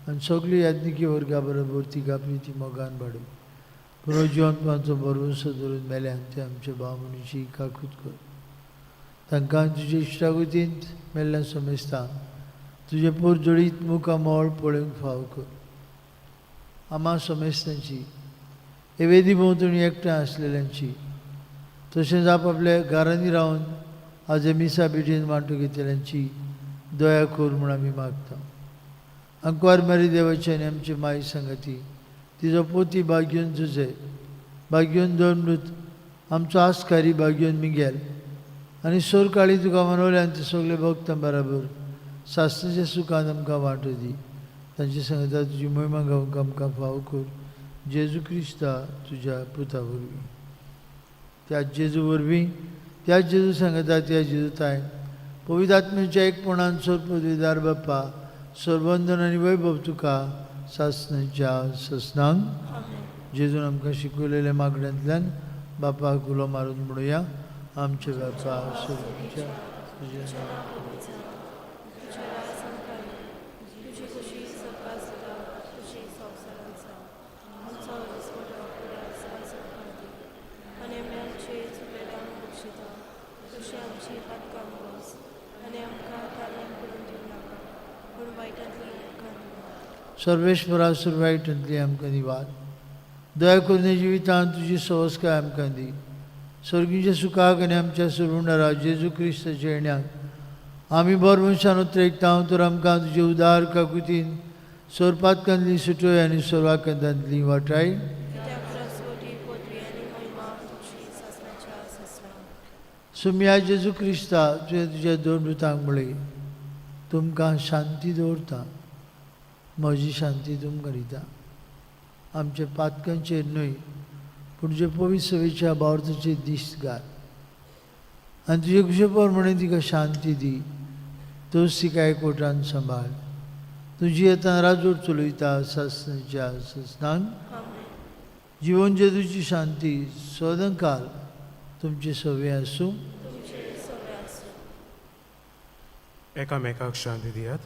आनी सगळी याज्ञिकी वर्गा बरोबर तिका प्रिती मोगान वाडय. पुनर्जिवंतपणाचो भरवंसो धरून मेल्यान ते आमचे भाव मनीशी काकूत कर. तांकां तुजे इश्टागतींत मेल्ल्यान समेस्ता तुजे पोरजोडीत मुखार मोळ पळोवंक फाव कर. आम्हा समेस्तांची हे वेदी भोंवतणी एकठांय आसलेल्यांची तशेंच आपल्या घरांनी रावन आज मिसा बेटीन वांटो घेतलेल्यांची दया कर म्हूण आमी मागता. अंकवार मेरी देवाची आनी आमची माई संगती तिजो पोती भाग्योन झुजे, भाग्योन दोनमृत आमचो आस्कारी भाग्योन मिगेल आनी सोर काळी तुका मनवल्यान ते सगळे भक्तां बराबर सासणाच्या सुखान आमकां वांटो दी. तांची संगता तुजी महिमा गावंक आमकां फाव कर. जेजू क्रिस्ता तुज्या पुता वरवीं, त्या जेजू वरवीं, त्या जेजू सांगता त्या जेजू ताय पवित्र आत्म्याच्या एकपणान सोर पदवीदार बाप्पा सर्वंदन आनी वैभव तुका सासणाच्या ससनांक. जेजून आमकां शिकवलेल्या मागण्यांतल्यान बापाक उलो मारून म्हणुया. आमचे बापा स्वर्गाच्या तुजें नांव सर्वेश्वरा सुरवाईटांतली आमकां निवाड. दया करून जिवितांत तुजी संस्कार आमकां दी. सर्गीच्या सुखाक आनी आमच्या सुरवणारा जेजू क्रिस्ताच्या येण्याक आमी बरो मनशान उतरयता. तर आमकां तुजे उदार काकुतीन सोरपातकांतली सुटोय आनी सोरवाकांतांतली वाटाय. सुम्या जेजू क्रिस्ता तुज्या दोन रुतांक म्हळें तुमकां शांती दवरता, म्हजी शांती तुमकां दिता. आमच्या पातकांचेर न्हय पूण तुजे पवित्र सवेच्या बावर्थाचेर दिश्ट घाल आनी तुजे कुशे प्रमाणे तिका शांती दी. तोच तिका एकवटान सांबाळ. तुजी आतां राजवट चलयता सासणाच्या ससनांक. जिवन जेजूची शांती सदां काल तुमचे सवे आसूं. एकामेकाक शांती दियात.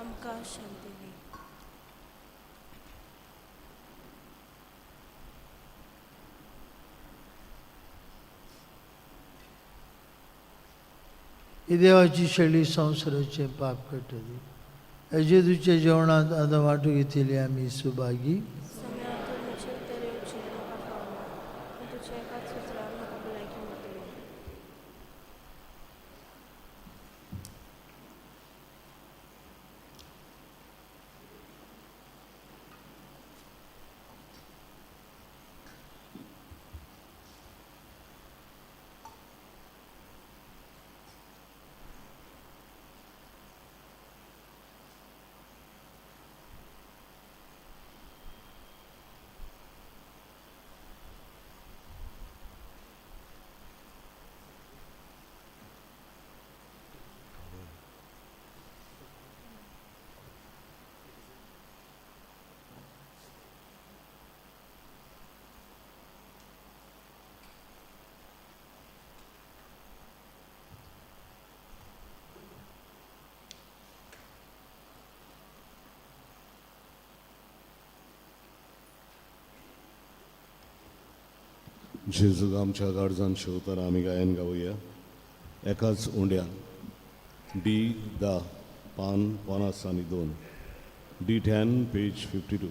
आमकां शांती दी. ही देवाची शैली संवसाराचे पाप कटली. हेजे तुझे जेवणात आदां वांटून घेतली आमी सुभागी. जेजूक आमच्या काळजान शेवतर आमी गायन गावया. एकाच उंड्यान D10 पान 50 आणि 2, D10 पेज 52.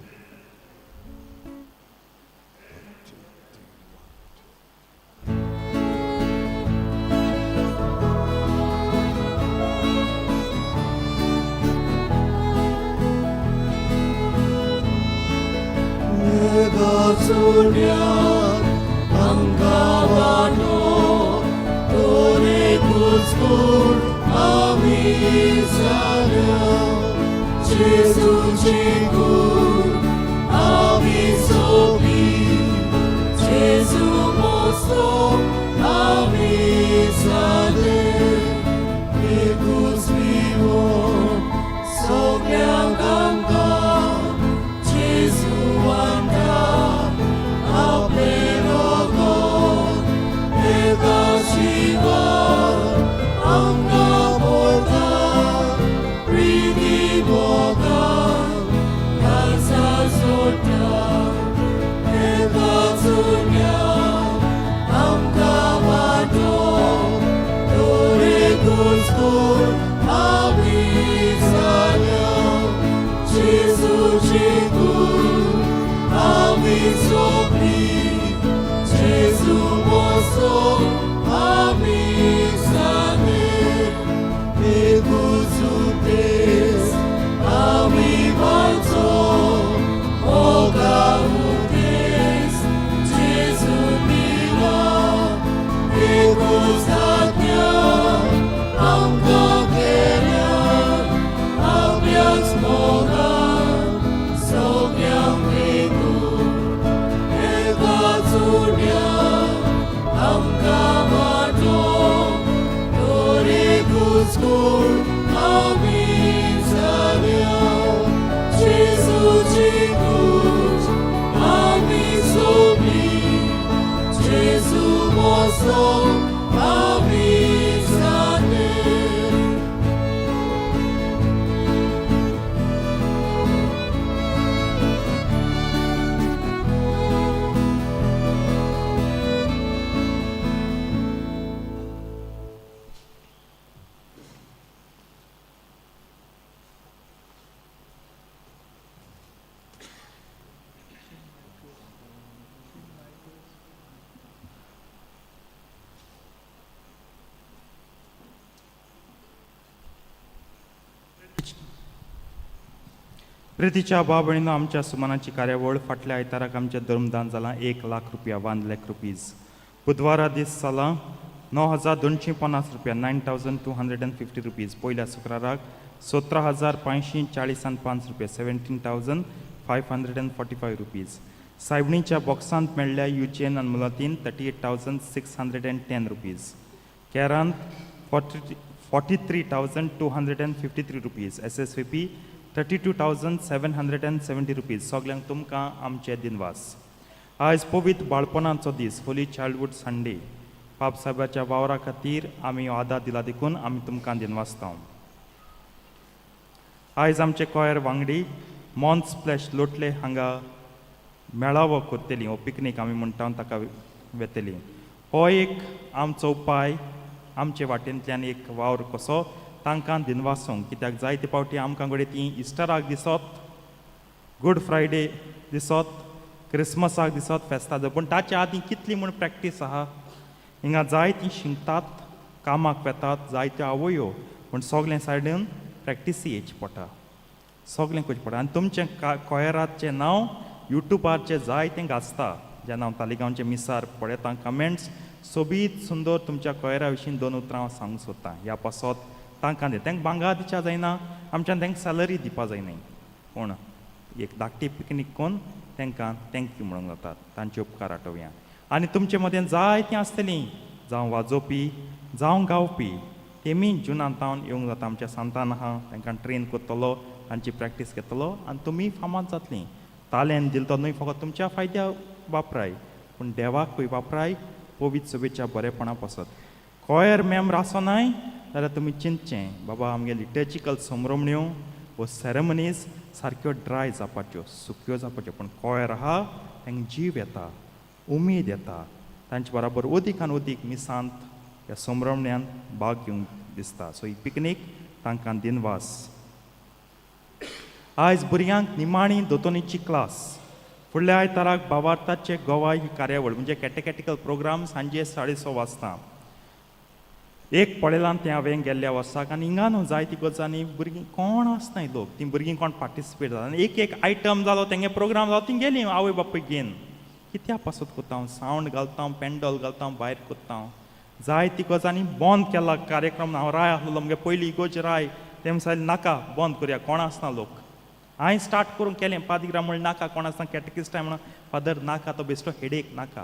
प्रितीच्या भाव भयणीनो, आमच्या सुमनाची कार्यावळ फाटल्या आयताराक आमचे धर्मदान जालां 1,00,000 रुपया, 1 lakh rupees. बुधवारा दीस जालां 9,250 रुपया, 9,250 rupees. पयल्या शुक्राराक 17,540 रुपया, 17,545 rupees. सायबणीच्या बॉक्सांत मेळ्ळ्या युचेन आनी मुलातीन 38,610 rupees. केरांत 43,253 rupees. SSVP 32,770 rupees. सगल्यांक तुमकां आमचे दिनवास. आयज पवित्र बाळपणाचो दीस, होली चायल्डहूड संडे. पाप साहेबाच्या वावरा खातीर आमी वादा दिला देखून आमी तुमकां दिनवासता. आयज आमचे कोयर वांगडी मॉन्स स्प्लॅश लोटले हांगा मेळावो करतली, हो पिकनीक आमी म्हणटा ताका वेतली. हो एक आमचो उपाय आमचे वाटेंतल्यान एक वावर कसो तांकां दिनवासूंक, कित्याक जायते फावटी आमकां घडये ती इस्टराक दिसत, गूड फ्रायडे दिसत, क्रिसमसाक दिसत, फेस्ताक पूण ताचे आदीं कितली म्हूण प्रॅक्टीस आहा. हिंगा जायतीं शिंकतात, कामाक वेतात, जायत्यो आवयो, पूण सगळें सायडीन प्रॅक्टिसी येवची पडटा, सगळें करचें पडटा. आनी तुमचें कोयराचें नांव युट्यूबाचेर जायतें गाजता. जेन्ना हांव तालिगांवचे मिसार पळयतां कमेंट्स, सोबीत सुंदर तुमच्या कोयरा विशीं 2 उतरां हांव सांगूंक सोदतां. ह्या पासत तांकां दे, तांकां भांगर दिवच्या जायना, आमच्यान तांकां सॅलरी दिवपा जायनाय, पूण एक धाकटी पिकनीक करून तांकां थँक्यू म्हणूंक जातात, तांचे उपकार आठोवया. आनी तुमचे मदें जायतीं आसतलीं, जावं वाजोवपी जावं गावपी, तेमी जुनांतावन येवंक जाता. आमच्या सांतान आहा, तांकां ट्रेन करतलो, तांची प्रॅक्टीस घेतलो आनी तुमी फामाद जातलीं. तालेंत दिलो तो न्हय फकत तुमच्या फायद्या वापराय, पूण देवाकूय वापराय पवित्र सभेच्या बरेपणा पासत. कोयर मेंबर आसोनाय जाल्यार तुमी चिंतचें, बाबा आमगे लिटर्जिकल समरमण्यो वो सॅरेमनीज सारक्यो ड्राय जावपाच्यो, सुक्यो जावपाच्यो, पूण कोयर आहा तांकां जीव येता, उमेद येता, तांचे बराबर अदीक आनी अदीक मिसांत ह्या समरमण्यान भाग घेवंक दिसता. सो ही पिकनीक तांकां दिनवास. आयज भुरग्यांक निमाणी दोतोनीची क्लास, फुडल्या आयताराक भावार्थाचे गोवा ही कार्यावळ म्हणजे कॅटेकॅटिकल प्रोग्राम सांजे 6:30 वाजता. एक पळयलां तें हांवें गेल्ल्या वर्साक, आनी हिंगा न्हू जायती गजाली भुरगीं कोण आसनाय लोक, तीं भुरगीं कोण पार्टिसिपेट जाता, आनी एक आयटम जालो तेंगे प्रोग्राम जालो, ती गेलीं आवय बापूय घेवन. कित्या पासत कोत्ता हांव, सावंड घालता, पेंडॉल घालता, भायर कोत्ता, जायती गजाली बंद केला कार्यक्रम. हांव राय आसलो म्हणजे पयलीं इगोज राय, तें सांगलें नाका बंद करुया, कोण आसना लोक. हांवें स्टार्ट करूंक केलें, पादिग्रा म्हणलें नाका कोण आसना, कॅटेकिस्टाय म्हणून फादर नाका, तो बेश्टो हेडेक नाका.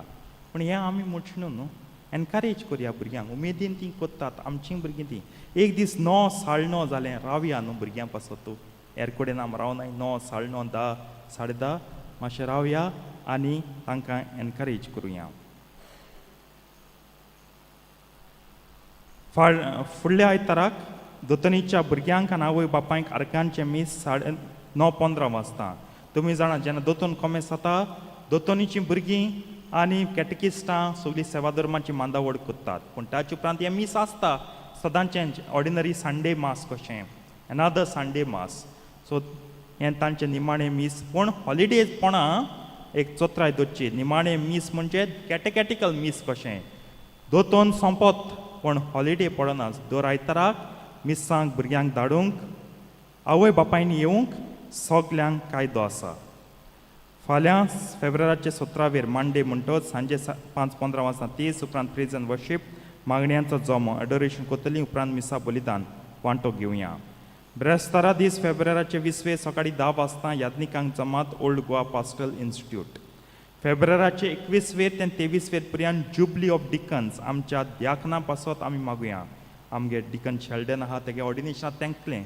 पूण हें आमी मुटणू न्हू, एनकरेज करुया भुरग्यांक, उमेदीन तीं कोत्तात, आमचीं भुरगीं तीं. एक दीस 9 साडे 9 जालें, रावया न्हू भुरग्यां पासत तूं एरकोडेन आमी रावनाय, 9 साडे 9 10 साडे 10 मातशें रावया आनी तांकां एनकरेज करुया. फुडल्या आयताराक दोतोनीच्या भुरग्यांक आनी आवय बापायक आर्कांचें मीस 9:15 वाजता. तुमी जाणा जेन्ना दोतोन कॉमेस जाता, दोतोनीचीं भुरगीं आनी कॅटेकिस्टां सगळीं सेवाधर्माची मांदावळ कोत्तात, पूण ताचे उपरांत हें मीस आसता सदांचें ऑर्डिनरी संडे मास कशें, एनादर संडे मास. सो हें तांचें निमाणें मीस, पूण हॉलिडेज पोणा एक चोत्राय दोतची. निमाणें मीस म्हणजे कॅटेकॅटिकल मीस कशें, दोतोन सोंपत पूण हॉलिडे पडना. दर आयताराक मिसांक भुरग्यांक धाडूंक, आवय बापायनी येवंक सगल्यांक कायदो आसा. फाल्यां फेब्रुवारीचे 17 मांडे म्हणटच सांजे 5:15 वाजता 30 उपरांत प्रेज एंड वर्शीप, मागण्यांचो जमो, एडोरेशन कोतली उपरांत मिसा बलिदान वांटो घेवया. ब्रेस्तारा दीस फेब्रुवारीचे 20 सकाळीं 10 वाजता याज्ञिकांक जमात ओल्ड गोवा पास्टल इन्स्टिट्यूट. फेब्रुवारीचे 21 ते 23 पर्यंत जुबली ऑफ डिकन्स आमच्या द्याकना पासत आमी मागुया. आमगे डिकन शेल्डन आहा तेगे ऑर्डिनेशनांत तेंकलें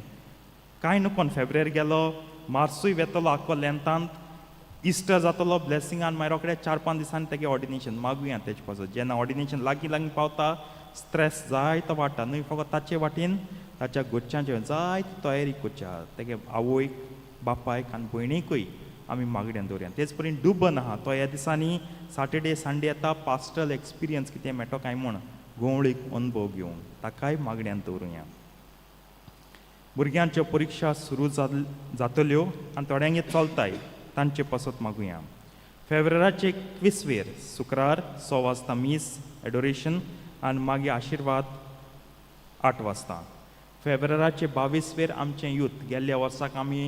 कांय नुकोन फेब्रुवारी गेलो, मार्सूय वेतलो आख्खो लेंथांत, इस्टर जातलो ब्लेसिंगान, मागीर रोखडे 4-5 दिसांनी तेगे ऑर्डिनेशन मागुया तेजे पासत. जेन्ना ऑर्डिनेशन लागीं पावता स्ट्रेस जायतो वाडटा, न्हय फकत ताचे वाटेन ताच्या गोडच्यांचे जायती तयारी करच्या, तेगे आवयक बापायक आनी भयणीकूय आमी मागण्यांत दवरया. तेच परीन डुबन आहा तो ह्या दिसांनी सॅटर्डे संडे येता, पास्टल एक्सपिरियन्स कितें मेळटो काय म्हूण गोवळीक अनुभव घेवंक, ताकाय मागण्यांत दवरुया. भुरग्यांच्यो परीक्षा सुरू जातल्यो आनी थोड्यांगे चलताय, तांचे पासत मागुया. फेब्रुवारीचे 21 शुक्रार 6 वाजता मीस एडोरेशन आनी मागीर आशिर्वाद 8 वाजता. फेब्रुवारीचे 22 आमचें यूथ, गेल्ल्या वर्साक आमी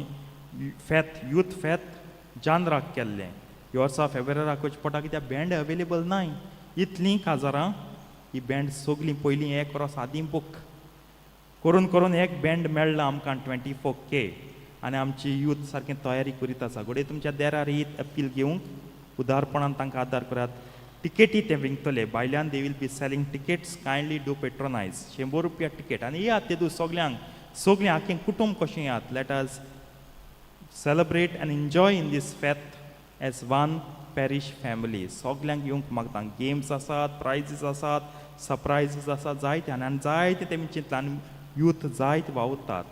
यूथ फेथ जानराक केल्लें. ह्या वर्सा फेब्रुवाराक वचचें पडटा कित्याक बँड अवेलेबल नाय. इतलीं काजारां ही बँड सगलीं पयलीं 1 वर्स आदीं बूक करून एक बँड मेळ्ळा आमकां 24K आनी आमची यूथ सारकें तयारी करीत आसा. घोडये तुमच्या देरार ही अपील घेवंक उदारपणान तांकां आदार करात. टिकेटी ते विकतले, भायल्यान they will be selling tickets, kindly do patronise. 100 रुपया टिकेट आनी येयात तेदू सगळें आख्खें कुटुंब कशें येयात. Let us celebrate and enjoy in this faith as one parish family. सगल्यांक येवंक मागता. गेम्स आसात, प्रायजीस आसात, सरप्रायजीस आसात, जायते आनी जायते तेमी चिंतलां यूथ जायते वावुरतात.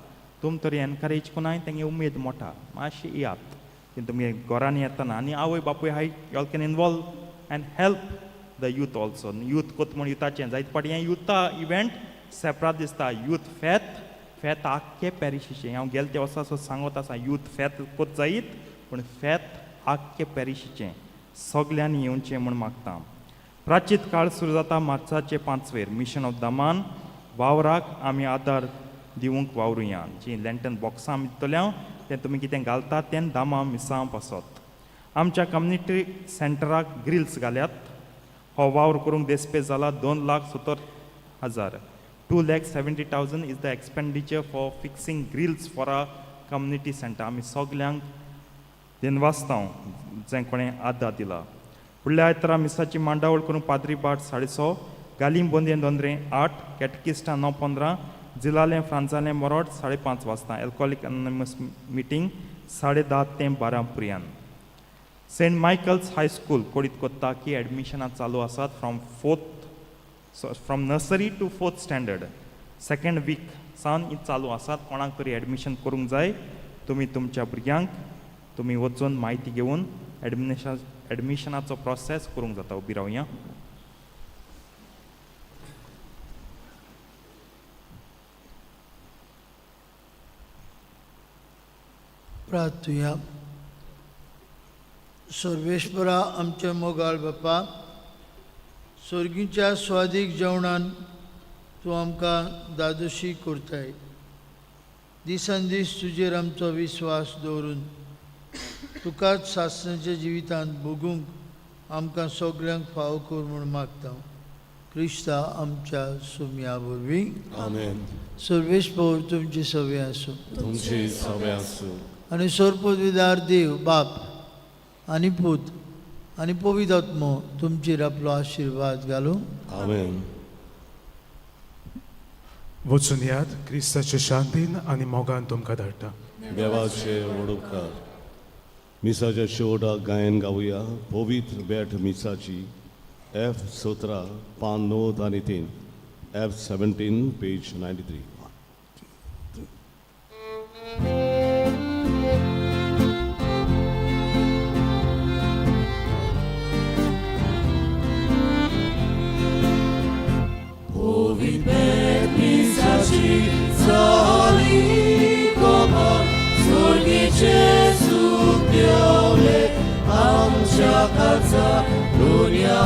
तुम तरी एनकरेज कोनाय, तेंगे उमेद मोठा. मातशें येयात, तुमगे घरांनी येतना आनी आवय बापूय hi you all can involve and help the youth also. Youth कोत म्हूण युथाचें जायते फाटी हें युथा इव्हेंट सेपरेट दिसता. यूथ फेथ आख्खे पॅरिशीचें. हांव गेले ते वर्सा सांगत आसा यूथ फेथ कोत जायत पूण फेथ आख्खे पॅरिशीचें सगल्यांनी येवचें म्हूण मागता. प्राचीत काळ सुरू जाता मार्चाचे 5वेर. मिशन ऑफ दमान वावराक आमी आदार दिवंक वावरुया. जी लँटन बॉक्सां आमी दितल्या तें तुमी कितें घालतात तें दामा मिसां पासत. आमच्या कम्युनिटी सेंटराक ग्रिल्स घाल्यात. हो वावर करूंक देसपेस जाला 2,70,000. 2,70,000 is the expenditure for fixing grills for a community centre. आमी सगल्यांक दिनवासतांव जें कोणें आदार दिला. फुडल्या आयतारा मिसाची मांडावळ करून पाद्री बाट 6:30, गालीम बोंदे दोंदरे 8, कॅटकिस्टां 9:15, जिलालें फ्रांजालें मोरोड 5:30 वाजता. एल्कोहॉलिक अनोनिमस मिटींग 10:30 ते 12 पर्यंत. सेंट मायकल्स हायस्कूल कोडीत कोत्ता की एडमिशनां चालू आसात from nursery to 4th standard. Second week सावन ही चालू आसात. कोणाक तरी एडमिशन करूंक जाय तुमी तुमच्या भुरग्यांक तुमी वचून म्हायती घेवन एडमिशनाचो प्रोसेस करूंक जाता. उबी रावया. प्रार्थुया. सर्वेश्वरा आमचे मोगाळ बापा, सर्गीच्या स्वादीक जेवणान तूं आमकां दादोशी करताय. दिसान दीस तुजेर आमचो विस्वास दवरून तुकाच सासणाच्या जिवितांत भोगूंक आमकां सगल्यांक फाव कर म्हूण मागता. क्रिस्ता आमच्या सुमया वरवीं. आमेन. सर्वेश्वर तुमची सवय आसूं. तुमची सवय आसूं. आनी सर्पविदार देव बाप आनी पूत आनी पवित्र आत्मो तुमचेर आपलो आशिर्वाद घालूं. आमेन. वचून यात क्रिस्ताचे शांतीन आनी मोगान तुमकां धाडटा. देवाचे वडोवकार. मिसाच्या शेवटाक गायन गावया. पवित्र बेट मिसाची F17 पान 9 आणि 3, F17 पेज 93. आमच्या काचा दुनिया